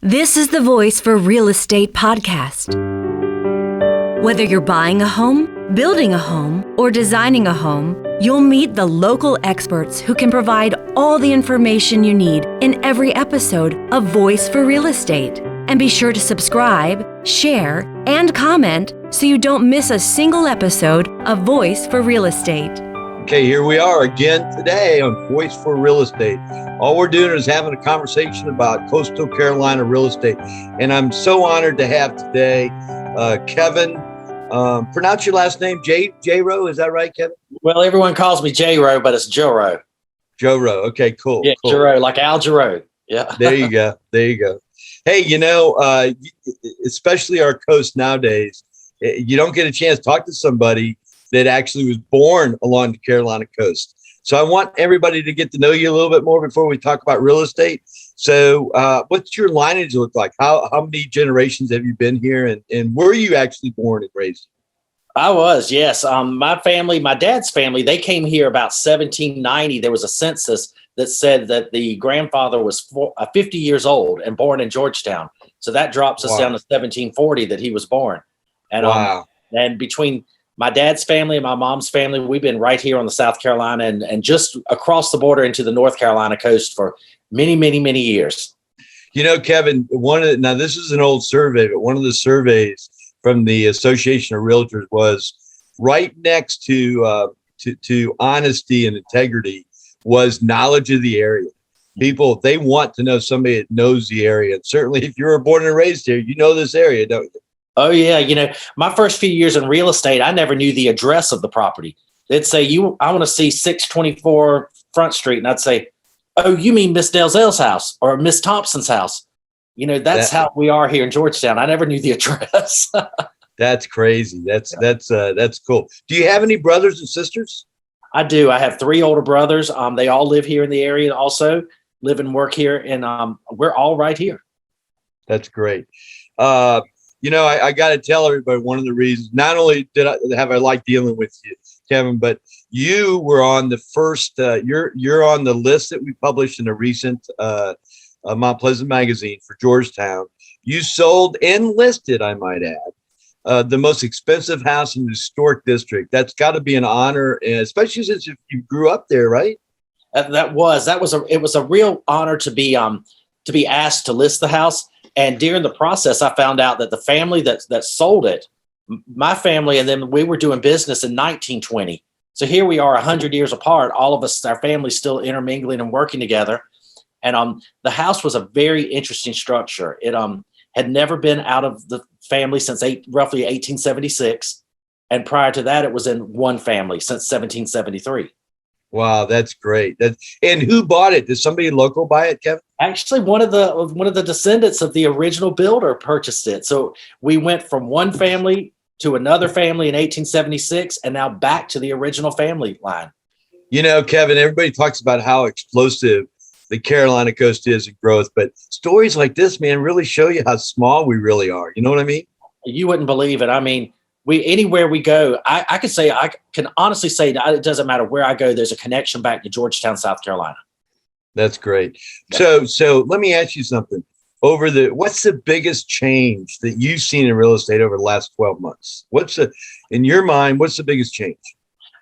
This is the Voice for Real Estate podcast. Whether you're buying a home, building a home, or designing a home, you'll meet the local experts who can provide all the information you need in every episode of Voice for Real Estate. And be sure to subscribe, share, and comment so you don't miss a single episode of Voice for Real Estate. Okay, here we are again today on Voice for Real Estate. All we're doing is having a conversation about coastal Carolina real estate. And I'm so honored to have today Kevin. Pronounce your last name, Jayroe. Is that right, Kevin? Well, everyone calls me Jayroe, but it's Jayroe. Jayroe. Okay, cool. Yeah, cool. Jayroe, like Al Jarreau. Yeah. There you go. There you go. Hey, especially our coast nowadays, you don't get a chance to talk to somebody that actually was born along the Carolina coast. So I want everybody to get to know you a little bit more before we talk about real estate. So what's your lineage look like? How many generations have you been here, and were you actually born and raised? I was, yes. My family, my dad's family, they came here about 1790. There was a census that said that the grandfather was 50 years old and born in Georgetown. So that drops us down to 1740 that he was born. And and between my dad's family and my mom's family, we've been right here on the South Carolina and just across the border into the North Carolina coast for many, many, many years. You know, Kevin, now this is an old survey, but one of the surveys from the Association of Realtors was right next to honesty and integrity was knowledge of the area. People, they want to know somebody that knows the area. And certainly if you were born and raised here, you know this area, don't you? Oh, yeah. My first few years in real estate, I never knew the address of the property. They'd say, I want to see 624 Front Street. And I'd say, oh, you mean Miss Dalzell's house or Miss Thompson's house? That's how we are here in Georgetown. I never knew the address. That's crazy. That's cool. Do you have any brothers and sisters? I do. I have 3 older brothers. They all live here in the area also, live and work here. And we're all right here. That's great. I got to tell everybody one of the reasons, not only have I liked dealing with you, Kevin, but you were on the first, you're on the list that we published in a recent Mount Pleasant magazine for Georgetown. You sold and listed, I might add, the most expensive house in the historic district. That's got to be an honor, especially since you grew up there, right? It was a real honor to be asked to list the house. And during the process, I found out that the family that sold it, my family, and then we were doing business in 1920. So here we are 100 years apart, all of us, our families still intermingling and working together. And the house was a very interesting structure. It had never been out of the family since roughly 1876. And prior to that, it was in one family since 1773. Wow, that's great. And who bought it? Did somebody local buy it, Kevin? Actually, one of the descendants of the original builder purchased it. So we went from one family to another family in 1876, and now back to the original family line. Kevin, everybody talks about how explosive the Carolina coast is in growth, but stories like this, man, really show you how small we really are. You know what I mean? You wouldn't believe it. I mean, anywhere we go, I can honestly say that it doesn't matter where I go, there's a connection back to Georgetown, South Carolina. That's great. So let me ask you something. What's the biggest change that you've seen in real estate over the last 12 months? In your mind, what's the biggest change?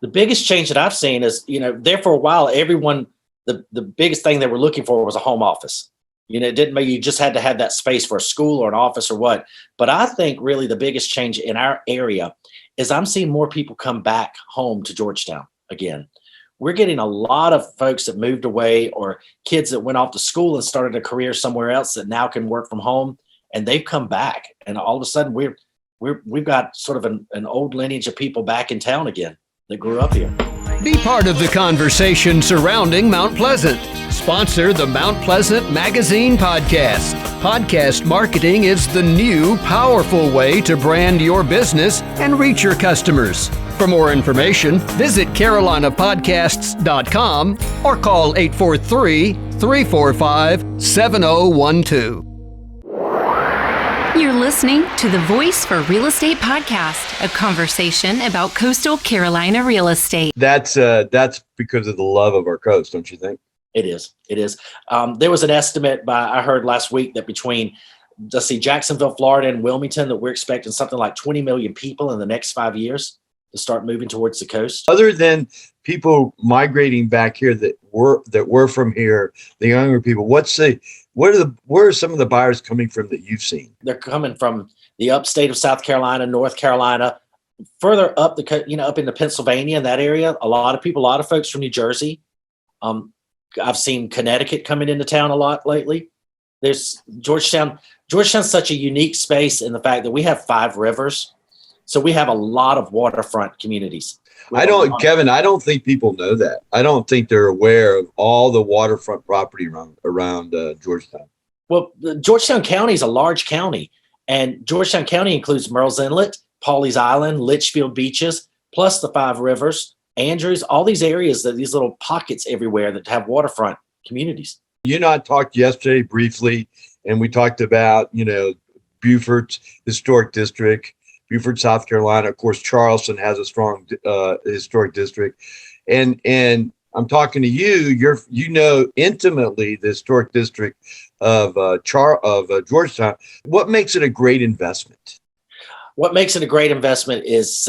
The biggest change that I've seen is, there for a while, everyone, the biggest thing they were looking for was a home office. It didn't mean you just had to have that space for a school or an office or what. But I think really the biggest change in our area is I'm seeing more people come back home to Georgetown again. We're getting a lot of folks that moved away or kids that went off to school and started a career somewhere else that now can work from home, and they've come back. And all of a sudden we've got sort of an old lineage of people back in town again that grew up here. Be part of the conversation surrounding Mount Pleasant. Sponsor the Mount Pleasant Magazine podcast. Podcast marketing is the new, powerful way to brand your business and reach your customers. For more information, visit carolinapodcasts.com or call 843-345-7012. You're listening to the Voice for Real Estate podcast, a conversation about coastal Carolina real estate. That's because of the love of our coast, don't you think? It is. It is. There was an estimate I heard last week that between, let's see, Jacksonville, Florida, and Wilmington, that we're expecting something like 20 million people in the next 5 years to start moving towards the coast. Other than people migrating back here that were from here, the younger people, where are some of the buyers coming from that you've seen? They're coming from the upstate of South Carolina, North Carolina, further up up into Pennsylvania, in that area. A lot of folks from New Jersey. I've seen Connecticut coming into town a lot lately. There's Georgetown. Georgetown's such a unique space in the fact that we have 5 rivers. So we have a lot of waterfront communities. Kevin, I don't think people know that. I don't think they're aware of all the waterfront property around Georgetown. Well, Georgetown County is a large county, and Georgetown County includes Murrells Inlet, Pawleys Island, Litchfield Beaches, plus the 5 rivers, Andrews, all these areas, these little pockets everywhere that have waterfront communities. You and I talked yesterday briefly, and we talked about, Beaufort's historic district, Beaufort, South Carolina. Of course, Charleston has a strong historic district. And I'm talking to you, you know intimately the historic district of Georgetown. What makes it a great investment? What makes it a great investment is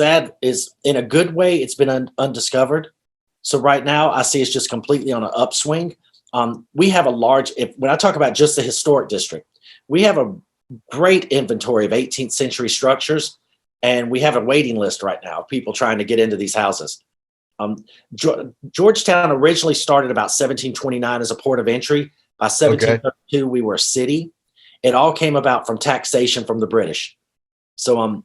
in a good way, it's been undiscovered. So right now I see it's just completely on an upswing. We have when I talk about just the historic district, we have a great inventory of 18th century structures, and we have a waiting list right now of people trying to get into these houses. Georgetown originally started about 1729 as a port of entry. By 1732, we were a city. It all came about from taxation from the British. So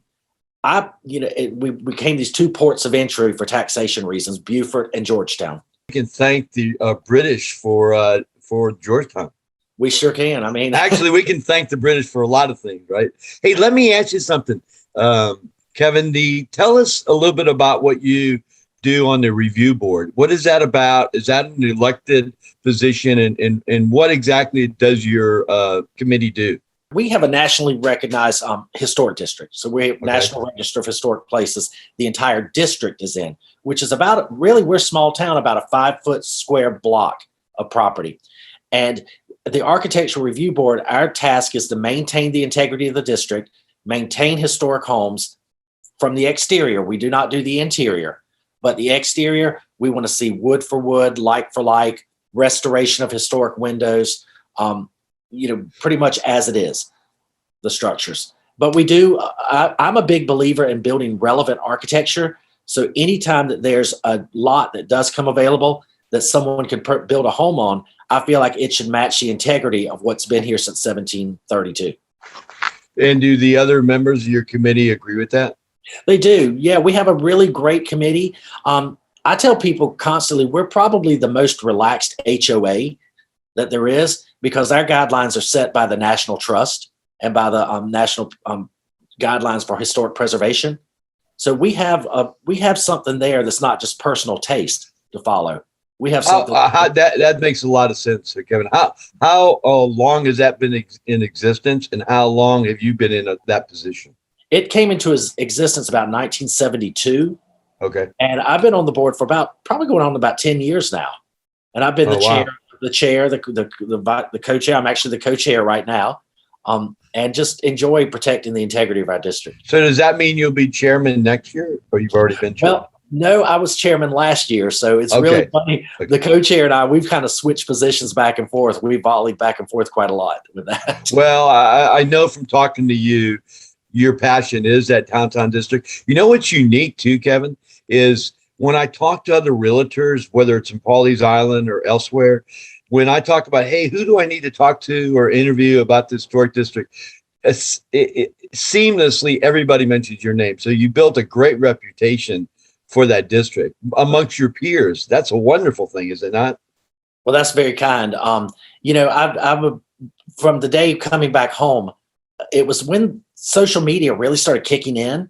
we became these 2 ports of entry for taxation reasons, Beaufort and Georgetown. We can thank the British for Georgetown. We sure can. I mean, actually, we can thank the British for a lot of things, right? Hey, let me ask you something, Kevin. Tell us a little bit about what you do on the review board. What is that about? Is that an elected position, and what exactly does your committee do? We have a nationally recognized historic district. So we have National Register of Historic Places. The entire district is in, which is we're a small town, about a 5-foot square block of property. And the Architectural Review Board, our task is to maintain the integrity of the district, maintain historic homes from the exterior. We do not do the interior, but the exterior, we want to see wood for wood, like for like, restoration of historic windows, pretty much as it is, the structures. But we do, I'm a big believer in building relevant architecture. So anytime that there's a lot that does come available that someone can build a home on, I feel like it should match the integrity of what's been here since 1732. And do the other members of your committee agree with that? They do. Yeah, we have a really great committee. I tell people constantly, we're probably the most relaxed HOA that there is, because our guidelines are set by the National Trust and by the National Guidelines for Historic Preservation. So we have something there that's not just personal taste to follow. We have something that makes a lot of sense, Kevin. How long has that been in existence, and how long have you been in that position? It came into existence about 1972. Okay. And I've been on the board for probably going on about 10 years now. And I've been the chair, the co-chair. I'm actually the co-chair right now, and just enjoy protecting the integrity of our district. So does that mean you'll be chairman next year, or you've already been chairman? Well, no, I was chairman last year, so it's really funny. Okay. The co-chair and I, we've kind of switched positions back and forth. We volleyed back and forth quite a lot with that. Well, I know from talking to you, your passion is that downtown district. You know what's unique too, Kevin, is when I talk to other realtors, whether it's in Pawleys Island or elsewhere, when I talk about, hey, who do I need to talk to or interview about the historic district? Seamlessly, everybody mentions your name. So you built a great reputation for that district amongst your peers. That's a wonderful thing, is it not? Well, that's very kind. I'm from the day coming back home, it was when social media really started kicking in.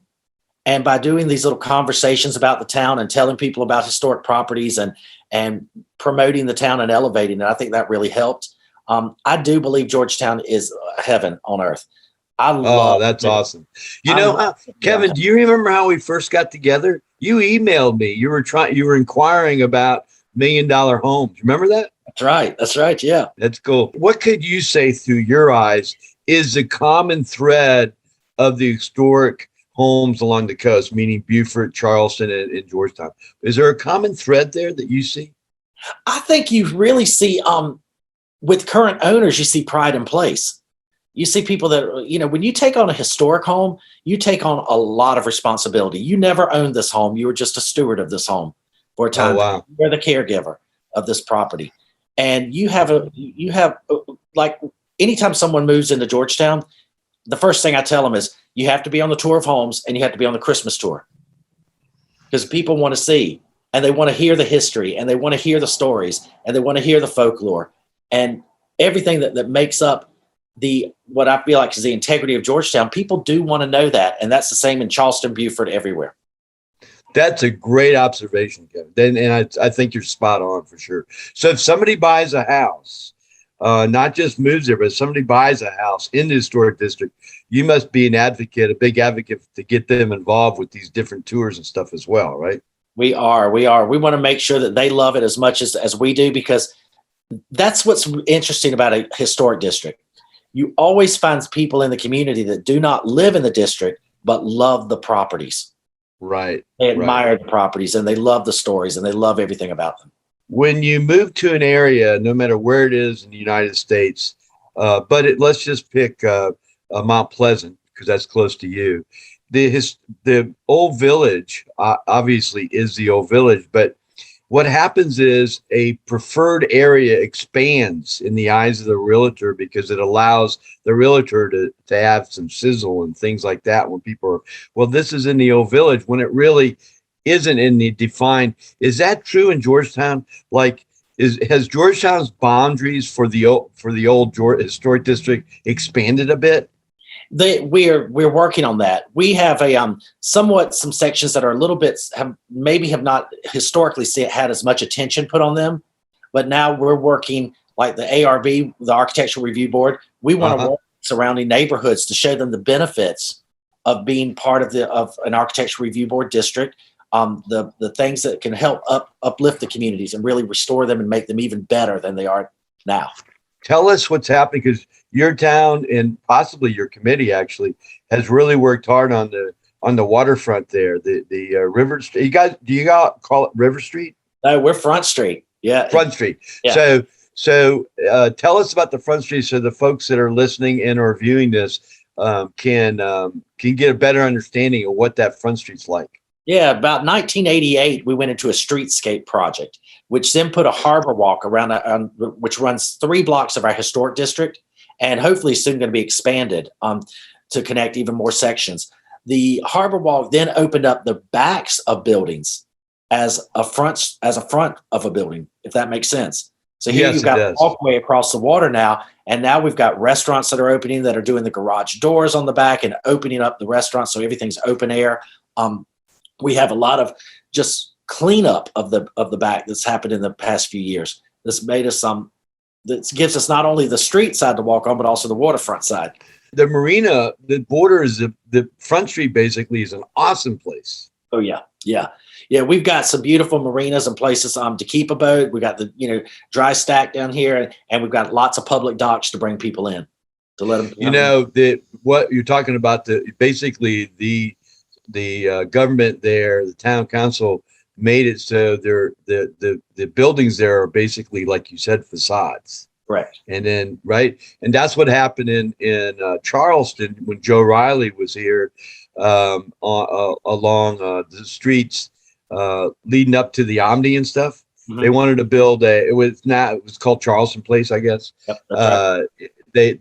And by doing these little conversations about the town and telling people about historic properties and promoting the town and elevating it, I think that really helped. I do believe Georgetown is heaven on earth. That's awesome. Kevin, do you remember how we first got together? You emailed me. You were inquiring about $1 million homes. Remember that? That's right. That's right. Yeah. That's cool. What could you say through your eyes is the common thread of the historic homes along the coast, meaning Beaufort, Charleston, and Georgetown? Is there a common thread there that you see? I think you really see, with current owners, you see pride in place. You see people that, when you take on a historic home, you take on a lot of responsibility. You never owned this home. You were just a steward of this home for a time. Oh, wow. You're the caregiver of this property. And like anytime someone moves into Georgetown, the first thing I tell them is you have to be on the tour of homes and you have to be on the Christmas tour, because people want to see and they want to hear the history and they want to hear the stories and they want to hear the folklore and everything that makes up what I feel like is the integrity of Georgetown. People do want to know that. And that's the same in Charleston, Beaufort, everywhere. That's a great observation, Kevin. And I think you're spot on for sure. So if somebody buys a house, not just moves there, but if somebody buys a house in the historic district, you must be a big advocate to get them involved with these different tours and stuff as well, right? We are. We want to make sure that they love it as much as we do, because that's what's interesting about a historic district. You always find people in the community that do not live in the district, but love the properties. Right. They admire the properties and they love the stories and they love everything about them. When you move to an area, no matter where it is in the United States, let's just pick Mount Pleasant, because that's close to you. The old village obviously is the old village, but what happens is a preferred area expands in the eyes of the realtor because it allows the realtor to have some sizzle and things like that when people are, well, this is in the old village, when it really isn't in the defined. Is that true in Georgetown? Like, has Georgetown's boundaries for the old historic district expanded a bit? We're working on that. We have some sections that are a little bit have not historically had as much attention put on them, but now we're working like the ARB, the Architectural Review Board. We want to work surrounding neighborhoods to show them the benefits of being part of an Architectural Review Board district. The things that can help uplift the communities and really restore them and make them even better than they are now. Tell us what's happening, because your town and possibly your committee actually has really worked hard on the waterfront there. The River Street. Do you guys call it River Street? No, we're Front Street. Yeah, Front Street. Yeah. So tell us about the Front Street, so the folks that are listening and or viewing this can get a better understanding of what that Front Street's like. Yeah, about 1988, we went into a streetscape project, which then put a harbor walk around, which runs 3 blocks of our historic district, and hopefully soon going to be expanded to connect even more sections. The harbor walk then opened up the backs of buildings as a front of a building, if that makes sense. So here you've got a walkway across the water now, and now we've got restaurants that are opening, that are doing the garage doors on the back and opening up the restaurants, so everything's open air. We have a lot of just cleanup of the back that's happened in the past few years. This made us that gives us not only the street side to walk on, but also the waterfront side. The marina that borders the Front Street basically is an awesome place. Oh yeah. We've got some beautiful marinas and places to keep a boat. We got the dry stack down here, and we've got lots of public docks to bring people in to let them. What you're talking about, the government there, the town council made it so the buildings there are basically, like you said, facades. Correct. And then, right. And that's what happened in Charleston when Joe Riley was here along the streets leading up to the Omni and stuff. Mm-hmm. They wanted to build it was called Charleston Place, I guess. Yep, that's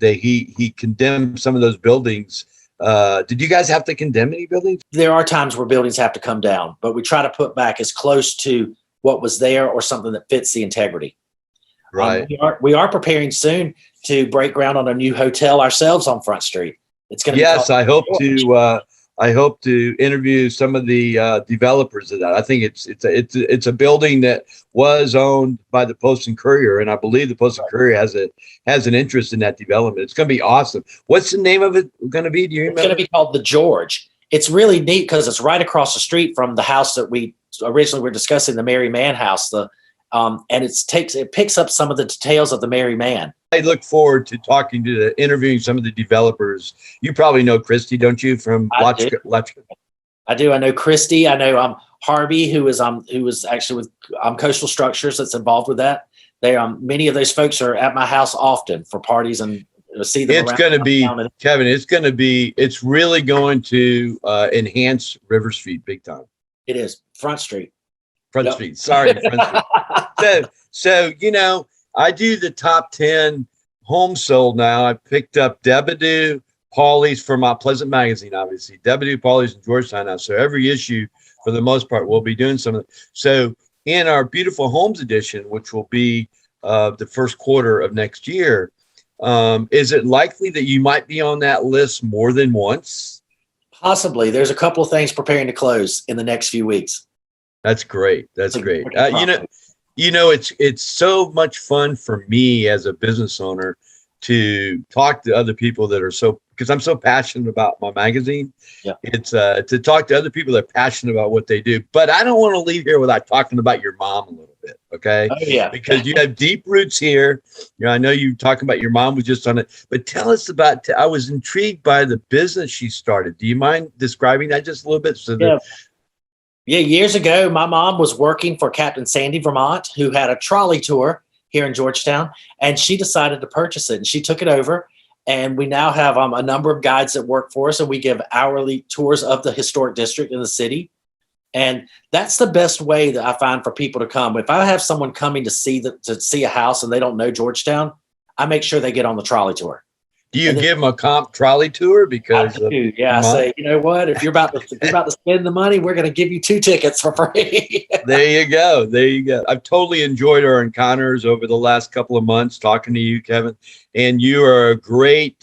right. He condemned some of those buildings. Did you guys have to condemn any buildings? There are times where buildings have to come down, but we try to put back as close to what was there or something that fits the integrity. Right. We are preparing soon to break ground on a new hotel ourselves on Front Street. It's going to. Yes, I hope to interview some of the developers of that. I think it's a building that was owned by the Post and Courier, and I believe the Post and Courier has an interest in that development. It's going to be awesome. What's the name of it going to be? Do you remember? It's going to be called the George. It's really neat because it's right across the street from the house that we originally were discussing, the Mary Mann house. And it picks up some of the details of the Merry Man. I look forward to interviewing some of the developers. You probably know Christy, don't you, from Lachka? I do. I know Christy. I know Harvey, who was actually with Coastal Structures, that's involved with that. They many of those folks are at my house often for parties and see them. It's going to be, Kevin. It's really going to enhance River Street big time. It is Front Street. Front Street. Sorry, Front Street. So I do the top 10 homes sold now. I picked up Debadoo, Pauley's for Mount Pleasant magazine, obviously. Debadoo, Pauley's in Georgetown now. So every issue, for the most part, we'll be doing some of it. So in our Beautiful Homes edition, which will be the first quarter of next year, is it likely that you might be on that list more than once? Possibly. There's a couple of things preparing to close in the next few weeks. That's great. That's great. It's so much fun for me as a business owner to talk to other people that are because I'm so passionate about my magazine. Yeah. It's to talk to other people that are passionate about what they do. But I don't want to leave here without talking about your mom a little bit. Okay. Oh, yeah. Because you have deep roots here. I know you talking about your mom was just on it, but tell us about, I was intrigued by the business she started. Do you mind describing that just a little bit? Yeah, years ago, my mom was working for Captain Sandy Vermont, who had a trolley tour here in Georgetown, and she decided to purchase it, and she took it over. And we now have a number of guides that work for us, and we give hourly tours of the historic district in the city. And that's the best way that I find for people to come. If I have someone coming to see a house and they don't know Georgetown, I make sure they get on the trolley tour. Do you give them a comp trolley tour? Because I do. I say, you know what? If you're about to spend the money, we're going to give you 2 tickets for free. There you go. I've totally enjoyed our encounters over the last couple of months talking to you, Kevin, and you are a great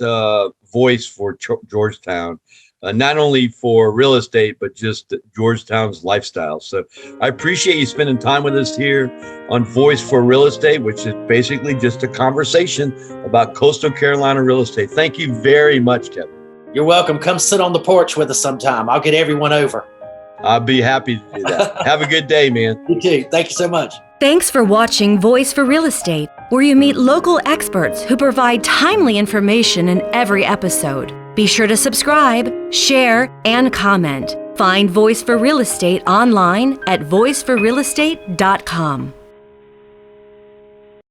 voice for Georgetown. Not only for real estate, but just Georgetown's lifestyle. So I appreciate you spending time with us here on Voice for Real Estate, which is basically just a conversation about coastal Carolina real estate. Thank you very much, Kevin. You're welcome. Come sit on the porch with us sometime. I'll get everyone over. I'll be happy to do that. Have a good day, man. You too. Thank you so much. Thanks for watching Voice for Real Estate, where you meet local experts who provide timely information in every episode. Be sure to subscribe, share, and comment. Find Voice for Real Estate online at voiceforrealestate.com.